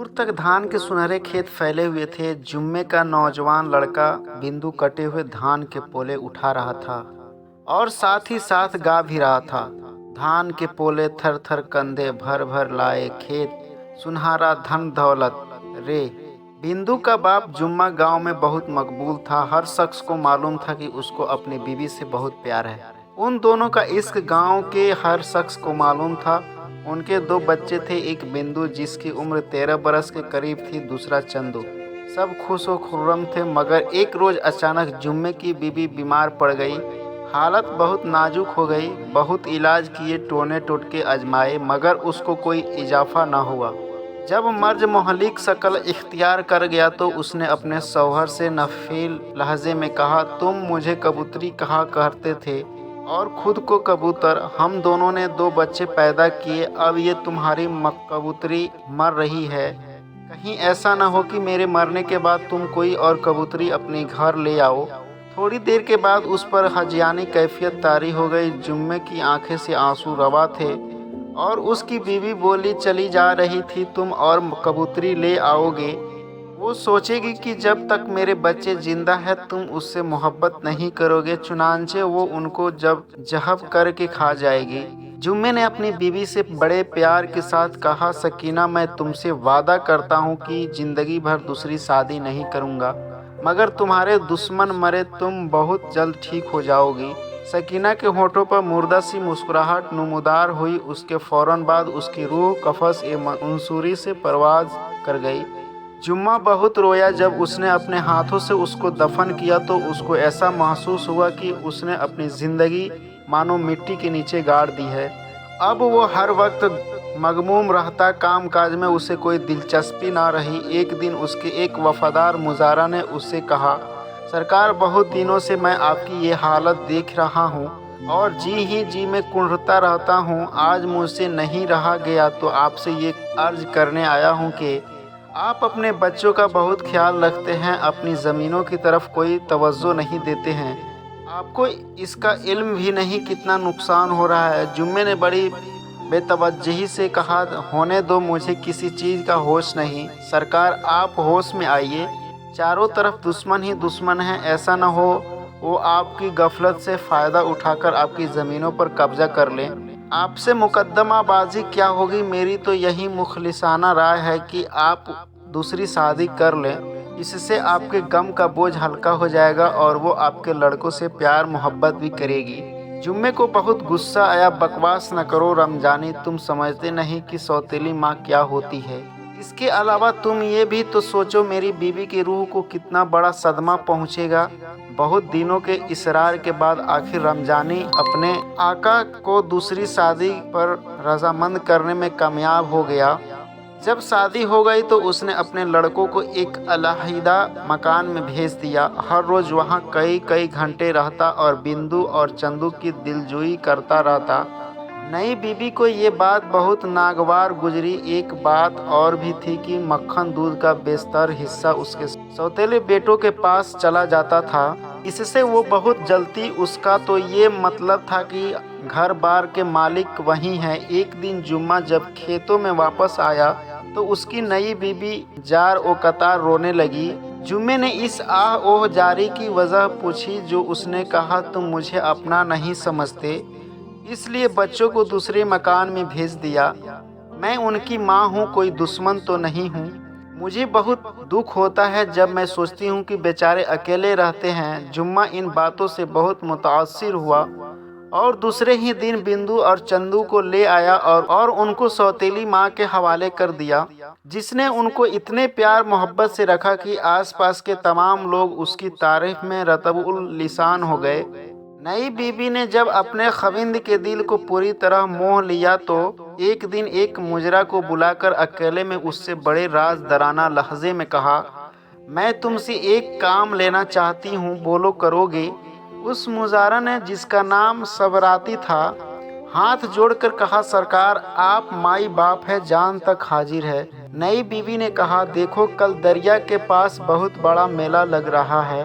दूर तक धान के सुनहरे खेत फैले हुए थे। जुम्मे का नौजवान लड़का बिंदु कटे हुए धान के पोले उठा रहा था और साथ ही साथ गा भी रहा था। धान के पोले थर थर कंधे भर भर लाए खेत, सुनहरा धन दौलत रे। बिंदु का बाप जुम्मा गांव में बहुत मकबूल था। हर शख्स को मालूम था कि उसको अपनी बीवी से बहुत प्यार है। उन दोनों का इश्क गांव के हर शख्स को मालूम था। उनके दो बच्चे थे, एक बिंदु जिसकी उम्र 13 बरस के करीब थी, दूसरा चंदू। सब खुश व खुर्रम थे, मगर एक रोज अचानक जुम्मे की बीवी बीमार पड़ गई। हालत बहुत नाजुक हो गई। बहुत इलाज किए, टोने टोटके आजमाए, मगर उसको कोई इजाफा न हुआ। जब मर्ज मोहलिक शकल इख्तियार कर गया तो उसने अपने शौहर से नफील लहजे में कहा, तुम मुझे कबूतरी कहा करते थे और खुद को कबूतर। हम दोनों ने दो बच्चे पैदा किए, अब ये तुम्हारी कबूतरी मर रही है। कहीं ऐसा न हो कि मेरे मरने के बाद तुम कोई और कबूतरी अपने घर ले आओ। थोड़ी देर के बाद उस पर हजियानी कैफियत तारी हो गई। जुम्मे की आंखें से आंसू रवा थे और उसकी बीवी बोली चली जा रही थी, तुम और कबूतरी ले आओगे। वो सोचेगी कि जब तक मेरे बच्चे जिंदा है तुम उससे मोहब्बत नहीं करोगे, चुनांचे वो उनको जब जहब करके खा जाएगी। जुम्मे ने अपनी बीवी से बड़े प्यार के साथ कहा, सकीना मैं तुमसे वादा करता हूँ कि जिंदगी भर दूसरी शादी नहीं करूँगा, मगर तुम्हारे दुश्मन मरे तुम बहुत जल्द ठीक हो जाओगी। सकीना के होठों पर मुर्दा सी मुस्कुराहट नुमदार हुई। उसके फौरन बाद उसकी रूह कफस ए मंसूरी से परवाज कर गई। जुम्मा बहुत रोया। जब उसने अपने हाथों से उसको दफन किया तो उसको ऐसा महसूस हुआ कि उसने अपनी ज़िंदगी मानो मिट्टी के नीचे गाड़ दी है। अब वो हर वक्त मगमूम रहता, काम काज में उसे कोई दिलचस्पी ना रही। एक दिन उसके एक वफादार मुजारा ने उससे कहा, सरकार बहुत दिनों से मैं आपकी ये हालत देख रहा हूँ और जी ही जी में कुंढता रहता हूँ। आज मुझसे नहीं रहा गया तो आपसे ये अर्ज करने आया हूँ कि आप अपने बच्चों का बहुत ख्याल रखते हैं, अपनी ज़मीनों की तरफ कोई तवज्जो नहीं देते हैं। आपको इसका इल्म भी नहीं कितना नुकसान हो रहा है। जुम्मे ने बड़ी बेतवज्जही से कहा, होने दो, मुझे किसी चीज़ का होश नहीं। सरकार आप होश में आइए, चारों तरफ दुश्मन ही दुश्मन हैं। ऐसा न हो वो आपकी गफलत से फ़ायदा उठाकर आपकी ज़मीनों पर कब्जा कर लें। आपसे मुकद्दमाबाजी क्या होगी। मेरी तो यही मुखलिसाना राय है कि आप दूसरी शादी कर लें। इससे आपके गम का बोझ हल्का हो जाएगा और वो आपके लड़कों से प्यार मोहब्बत भी करेगी। जुम्मे को बहुत गुस्सा आया। बकवास न करो रमजानी, तुम समझते नहीं कि सौतेली माँ क्या होती है। इसके अलावा तुम ये भी तो सोचो, मेरी बीवी की रूह को कितना बड़ा सदमा पहुँचेगा। बहुत दिनों के इसरार के बाद आखिर रमजानी अपने आका को दूसरी शादी पर रजामंद करने में कामयाब हो गया। जब शादी हो गई तो उसने अपने लड़कों को एक अलहदा मकान में भेज दिया। हर रोज़ वहाँ कई कई घंटे रहता और बिंदु और चंदू की दिलजोई करता रहता। नई बीबी को ये बात बहुत नागवार गुजरी। एक बात और भी थी कि मक्खन दूध का बेशतर हिस्सा उसके सौतेले बेटों के पास चला जाता था। इससे वो बहुत जलती। उसका तो ये मतलब था कि घर बार के मालिक वही हैं। एक दिन जुम्मा जब खेतों में वापस आया तो उसकी नई बीबी जार ओ कतार रोने लगी। जुम्मे ने इस आह ओह जारी की वजह पूछी। जो उसने कहा, तुम मुझे अपना नहीं समझते, इसलिए बच्चों को दूसरे मकान में भेज दिया। मैं उनकी माँ हूँ, कोई दुश्मन तो नहीं हूँ। मुझे बहुत दुख होता है जब मैं सोचती हूँ कि बेचारे अकेले रहते हैं। जुम्मा इन बातों से बहुत मुतासिर हुआ और दूसरे ही दिन बिंदु और चंदू को ले आया और उनको सौतेली माँ के हवाले कर दिया, जिसने उनको इतने प्यार मोहब्बत से रखा कि आसपास के तमाम लोग उसकी तारीफ में रतबुल लिसान हो गए। नई बीबी ने जब अपने खविंद के दिल को पूरी तरह मोह लिया तो एक दिन एक मुजरा को बुलाकर अकेले में उससे बड़े राज दराना लहजे में कहा, मैं तुमसे एक काम लेना चाहती हूँ, बोलो करोगे। उस मुजारा ने, जिसका नाम सबराती था, हाथ जोड़कर कहा, सरकार आप माई बाप है, जान तक हाजिर है। नई बीवी ने कहा, देखो कल दरिया के पास बहुत बड़ा मेला लग रहा है।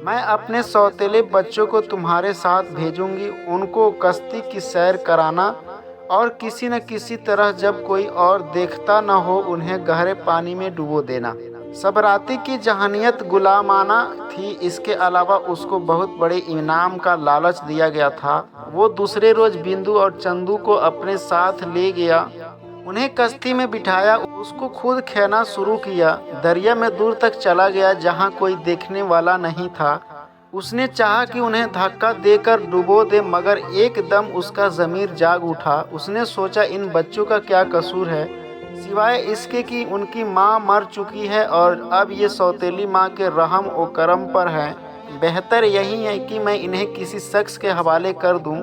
मैं अपने सौतेले बच्चों को तुम्हारे साथ भेजूंगी, उनको कश्ती की सैर कराना। और किसी न किसी तरह जब कोई और देखता न हो उन्हें गहरे पानी में डुबो देना। सबराती की जहनीत गुलामाना थी। इसके अलावा उसको बहुत बड़े इनाम का लालच दिया गया था। वो दूसरे रोज बिंदु और चंदू को अपने साथ ले गया, उन्हें कश्ती में बिठाया, उसको खुद खेना शुरू किया। दरिया में दूर तक चला गया जहाँ कोई देखने वाला नहीं था। उसने चाहा कि उन्हें धक्का देकर डुबो दे, मगर एकदम उसका ज़मीर जाग उठा। उसने सोचा इन बच्चों का क्या कसूर है, सिवाय इसके कि उनकी माँ मर चुकी है और अब ये सौतेली माँ के रहम व करम पर है। बेहतर यही है कि मैं इन्हें किसी शख्स के हवाले कर दूं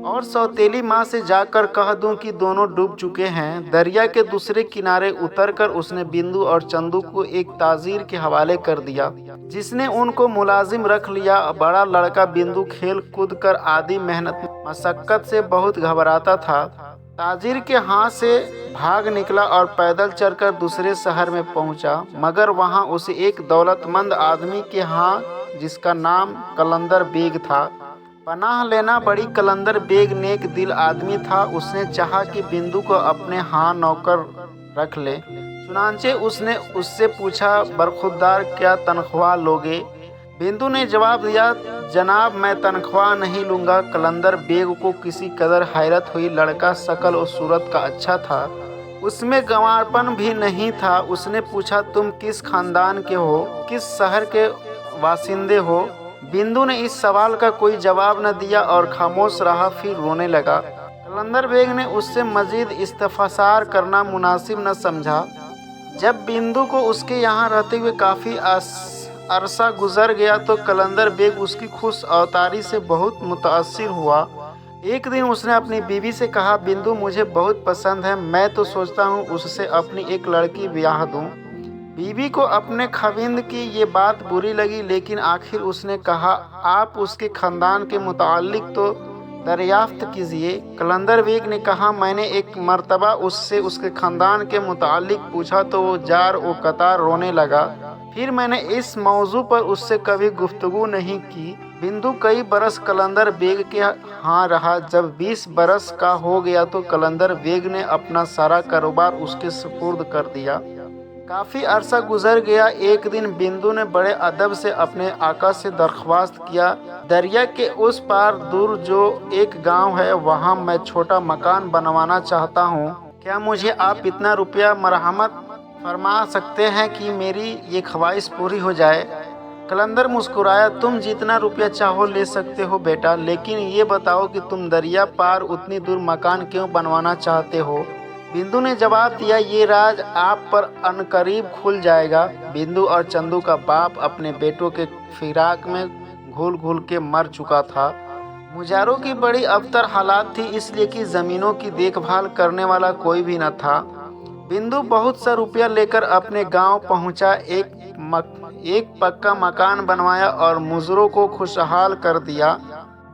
और सौतेली माँ से जाकर कह दूं कि दोनों डूब चुके हैं। दरिया के दूसरे किनारे उतरकर उसने बिंदु और चंदू को एक ताजीर के हवाले कर दिया, जिसने उनको मुलाजिम रख लिया। बड़ा लड़का बिंदु खेल कूद कर आदि मेहनत मशक्कत से बहुत घबराता था। ताजिर के हाथ से भाग निकला और पैदल चलकर दूसरे शहर में पहुंचा, मगर वहां उसे एक दौलतमंद आदमी के यहाँ, जिसका नाम कलंदर बेग था, पनाह लेना। बड़ी कलंदर बेग नेक दिल आदमी था। उसने चाहा कि बिंदु को अपने यहाँ नौकर रख ले। चुनांचे उसने उससे पूछा, बरखुरदार क्या तनख्वाह लोगे? बिंदु ने जवाब दिया, जनाब मैं तनख्वाह नहीं लूँगा। कलंदर बेग को किसी कदर हैरत हुई। लड़का शकल और सूरत का अच्छा था, उसमें गंवारपन भी नहीं था। उसने पूछा, तुम किस खानदान के हो, किस शहर के वासिंदे हो? बिंदु ने इस सवाल का कोई जवाब न दिया और खामोश रहा, फिर रोने लगा। कलंदर बेग ने उससे मजीद इस्तफसार करना मुनासिब न समझा। जब बिंदु को उसके यहाँ रहते हुए काफ़ी अरसा गुजर गया तो कलंदर बेग उसकी खुश अवतारी से बहुत मुतासिर हुआ। एक दिन उसने अपनी बीवी से कहा, बिंदु मुझे बहुत पसंद है, मैं तो सोचता हूँ उससे अपनी एक लड़की ब्याह दूँ। बीवी को अपने खविंद की ये बात बुरी लगी, लेकिन आखिर उसने कहा, आप उसके ख़ानदान के मुताल्लिक तो दरियाफ्त कीजिए। कलंदर बेग ने कहा, मैंने एक मर्तबा उससे उसके ख़ानदान के मुताल्लिक पूछा तो वो जार व कतार रोने लगा। फिर मैंने इस मौजू पर उससे कभी गुफ्तगू नहीं की। बिंदु कई बरस कलंदर बेग के यहाँ रहा। जब 20 बरस का हो गया तो कलंदर बेग ने अपना सारा कारोबार उसके सुपुर्द कर दिया। काफ़ी अरसा गुजर गया। एक दिन बिंदु ने बड़े अदब से अपने आका से दरख्वास्त किया, दरिया के उस पार दूर जो एक गांव है, वहां मैं छोटा मकान बनवाना चाहता हूं। क्या मुझे आप इतना रुपया मरहमत फरमा सकते हैं कि मेरी ये ख्वाहिश पूरी हो जाए? कलंदर मुस्कुराया, तुम जितना रुपया चाहो ले सकते हो बेटा, लेकिन ये बताओ कि तुम दरिया पार उतनी दूर मकान क्यों बनवाना चाहते हो? बिंदु ने जवाब दिया, ये राज आप पर अनकरीब खुल जाएगा। बिंदु और चंदू का बाप अपने बेटों के फिराक में घुल घुल के मर चुका था। मुजारों की बड़ी अबतर हालात थी, इसलिए कि ज़मीनों की देखभाल करने वाला कोई भी न था। बिंदु बहुत सा रुपया लेकर अपने गांव पहुंचा। एक पक्का मकान बनवाया और मुजरों को खुशहाल कर दिया।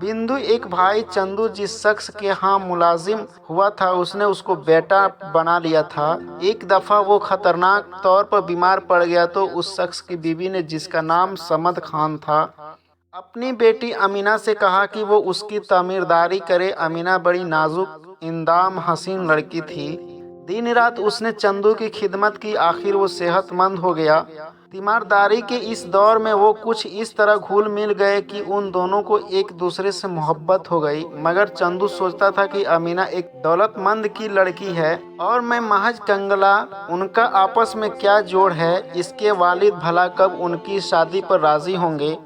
बिंदु एक भाई चंदू जिस शख्स के यहाँ मुलाजिम हुआ था, उसने उसको बेटा बना लिया था। एक दफ़ा वो खतरनाक तौर पर बीमार पड़ गया तो उस शख्स की बीवी ने, जिसका नाम समद खान था, अपनी बेटी अमीना से कहा कि वो उसकी तामीरदारी करे। अमीना बड़ी नाजुक इंदाम हसीन लड़की थी। दिन रात उसने चंदू की खिदमत की, आखिर वो सेहतमंद हो गया। तीमारदारी के इस दौर में वो कुछ इस तरह घुल मिल गए कि उन दोनों को एक दूसरे से मोहब्बत हो गई। मगर चंदू सोचता था कि अमीना एक दौलतमंद की लड़की है और मैं महज कंगला, उनका आपस में क्या जोड़ है? इसके वालिद भला कब उनकी शादी पर राजी होंगे?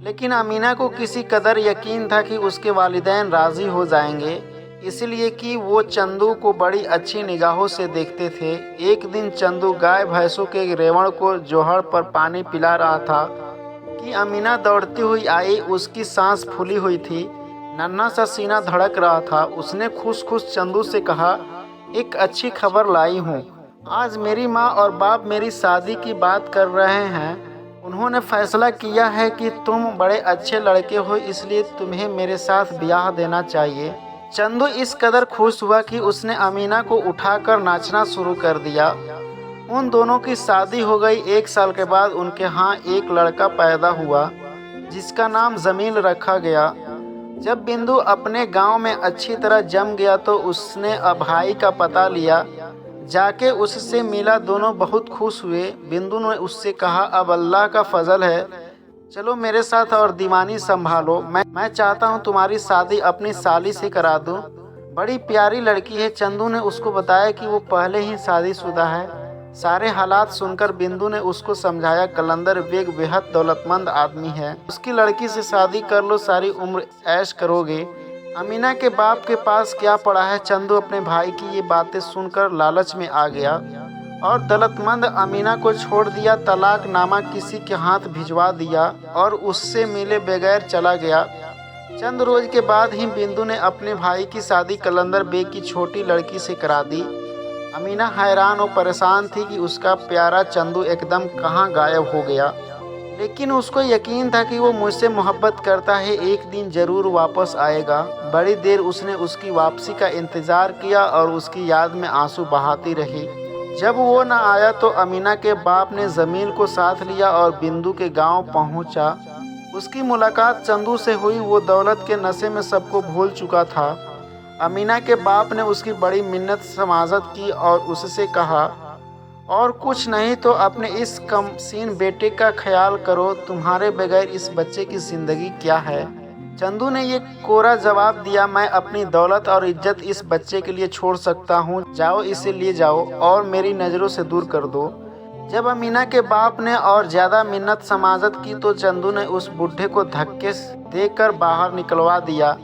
लेकिन अमीना को किसी कदर यकीन था कि उसके वालिदैन राजी हो जाएंगे, इसलिए कि वो चंदू को बड़ी अच्छी निगाहों से देखते थे। एक दिन चंदू गाय भैंसों के रेवड़ को जोहड़ पर पानी पिला रहा था कि अमीना दौड़ती हुई आई। उसकी सांस फूली हुई थी, नन्हा सा सीना धड़क रहा था। उसने खुश खुश चंदू से कहा, एक अच्छी खबर लाई हूँ। आज मेरी माँ और बाप मेरी शादी की बात कर रहे हैं। उन्होंने फैसला किया है कि तुम बड़े अच्छे लड़के हो, इसलिए तुम्हें मेरे साथ ब्याह देना चाहिए। चंदू इस कदर खुश हुआ कि उसने अमीना को उठाकर नाचना शुरू कर दिया। उन दोनों की शादी हो गई। 1 साल के बाद उनके यहाँ एक लड़का पैदा हुआ, जिसका नाम जमील रखा गया। जब बिंदु अपने गांव में अच्छी तरह जम गया तो उसने भाई का पता लिया, जाके उससे मिला। दोनों बहुत खुश हुए। बिंदु ने उससे कहा, अब अल्लाह का फजल है, चलो मेरे साथ और दीवानी संभालो। मैं चाहता हूँ तुम्हारी शादी अपनी साली से करा दूँ। बड़ी प्यारी लड़की है। चंदू ने उसको बताया कि वो पहले ही शादीशुदा है। सारे हालात सुनकर बिंदु ने उसको समझाया, कलंदर बेग बेहद दौलतमंद आदमी है, उसकी लड़की से शादी कर लो, सारी उम्र ऐश करोगे। अमीना के बाप के पास क्या पड़ा है। चंदू अपने भाई की ये बातें सुनकर लालच में आ गया और दौलतमंद अमीना को छोड़ दिया। तलाकनामा किसी के हाथ भिजवा दिया और उससे मिले बगैर चला गया। चंद रोज के बाद ही बिंदु ने अपने भाई की शादी कलंदर बेग की छोटी लड़की से करा दी। अमीना हैरान और परेशान थी कि उसका प्यारा चंदू एकदम कहाँ गायब हो गया, लेकिन उसको यकीन था कि वो मुझसे मोहब्बत करता है, एक दिन जरूर वापस आएगा। बड़ी देर उसने उसकी वापसी का इंतजार किया और उसकी याद में आंसू बहाती रही। जब वो न आया तो अमीना के बाप ने जमीन को साथ लिया और बिंदु के गांव पहुंचा। उसकी मुलाकात चंदू से हुई। वो दौलत के नशे में सबको भूल चुका था। अमीना के बाप ने उसकी बड़ी मिन्नत समाजत की और उससे कहा, और कुछ नहीं तो अपने इस कमसीन बेटे का ख्याल करो, तुम्हारे बगैर इस बच्चे की जिंदगी क्या है। चंदू ने ये कोरा जवाब दिया, मैं अपनी दौलत और इज्जत इस बच्चे के लिए छोड़ सकता हूँ, जाओ इसे ले जाओ और मेरी नज़रों से दूर कर दो। जब अमीना के बाप ने और ज़्यादा मिन्नत समाजत की तो चंदू ने उस बूढ़े को धक्के देकर बाहर निकलवा दिया।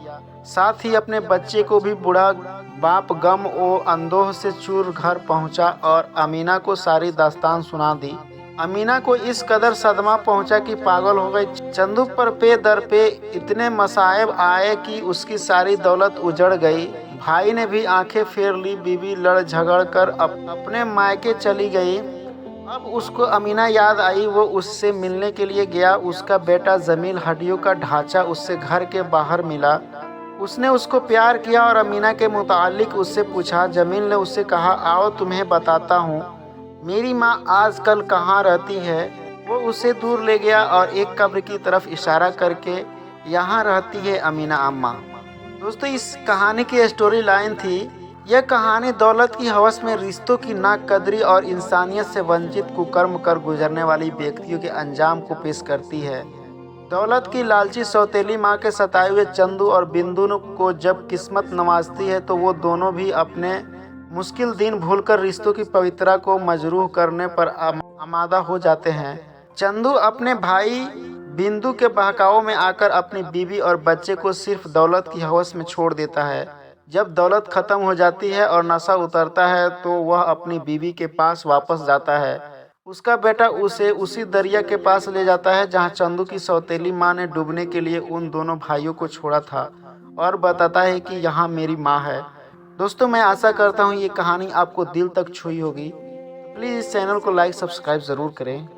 साथ ही अपने बच्चे को भी। बूढ़ा बाप गम ओ अंदोह से चूर घर पहुंचा और अमीना को सारी दास्तान सुना दी। अमीना को इस कदर सदमा पहुंचा कि पागल हो गई। चंदू पर पे दर पे इतने मसाइब आए कि उसकी सारी दौलत उजड़ गई। भाई ने भी आंखें फेर ली। बीवी लड़ झगड़ कर अपने मायके चली गई। अब उसको अमीना याद आई। वो उससे मिलने के लिए गया। उसका बेटा जमील हड्डियों का ढांचा उससे घर के बाहर मिला। उसने उसको प्यार किया और अमीना के मुतालिक उससे पूछा। जमील ने उससे कहा, आओ तुम्हें बताता हूँ मेरी माँ आजकल कहाँ रहती है। वो उसे दूर ले गया और एक कब्र की तरफ इशारा करके, यहाँ रहती है अमीना अम्मा। दोस्तों, इस कहानी की स्टोरी लाइन थी, यह कहानी दौलत की हवस में रिश्तों की नाकदरी और इंसानियत से वंचित कुकर्म कर गुजरने वाली व्यक्तियों के अंजाम को पेश करती है। दौलत की लालची सौतेली माँ के सताए हुए चंदू और बिंदु को जब किस्मत नवाजती है तो वो दोनों भी अपने मुश्किल दिन भूलकर रिश्तों की पवित्रता को मजरूह करने पर आमादा हो जाते हैं। चंदू अपने भाई बिंदु के बहकावे में आकर अपनी बीवी और बच्चे को सिर्फ दौलत की हवस में छोड़ देता है। जब दौलत खत्म हो जाती है और नशा उतरता है तो वह अपनी बीवी के पास वापस जाता है। उसका बेटा उसे उसी दरिया के पास ले जाता है जहां चंदू की सौतेली माँ ने डूबने के लिए उन दोनों भाइयों को छोड़ा था और बताता है कि यहाँ मेरी माँ है। दोस्तों, मैं आशा करता हूँ ये कहानी आपको दिल तक छुई होगी। प्लीज़ इस चैनल को लाइक सब्सक्राइब ज़रूर करें।